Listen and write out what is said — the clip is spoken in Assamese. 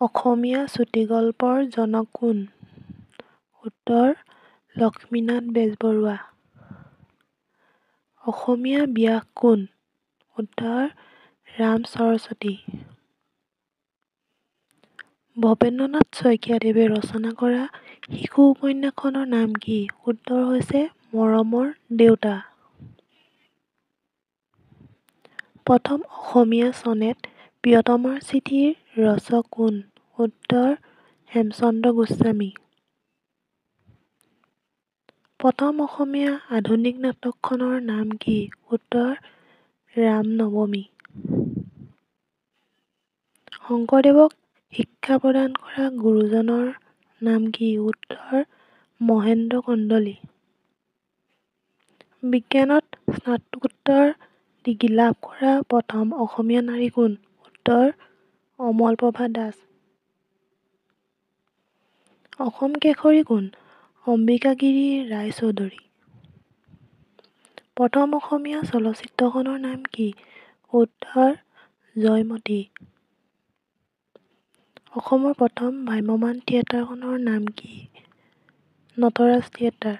অসমীয়া চুটিগল্পৰ জনক কোন? উত্তৰ লক্ষ্মীনাথ বেজবৰুৱা। অসমীয়া ব্যাস কোন? উত্তৰ ৰাম সৰস্বতী। ভৱেন্দ্ৰনাথ শইকীয়াদেৱে ৰচনা কৰা শিশু উপন্যাসখনৰ নাম কি? উত্তৰ হৈছে মৰমৰ দেউতা। প্ৰথম অসমীয়া ছনেট প্ৰিয়তমাৰ চিঠিৰ ৰচক কোন? উত্তৰ হেমচন্দ্ৰ গোস্বামী। প্ৰথম অসমীয়া আধুনিক নাটকখনৰ নাম কি? উত্তৰ ৰামনৱমী। শংকৰদেৱক শিক্ষা প্ৰদান কৰা গুৰুজনৰ নাম কি? উত্তৰ মহেন্দ্ৰ কন্দলী। বিজ্ঞানত স্নাতকোত্তৰ ডিগ্ৰী লাভ কৰা প্ৰথম অসমীয়া নাৰী কোন? উত্তৰ অমলপ্ৰভা দাস। অসম কেশৰী কোন? অম্বিকাগিৰি ৰায়চৌধুৰী। প্ৰথম অসমীয়া চলচ্চিত্ৰখনৰ নাম কি? উত্তৰ জয়মতী। অসমৰ প্ৰথম ভ্ৰাম্যমাণ থিয়েটাৰখনৰ নাম কি? নটৰাজ থিয়েটাৰ।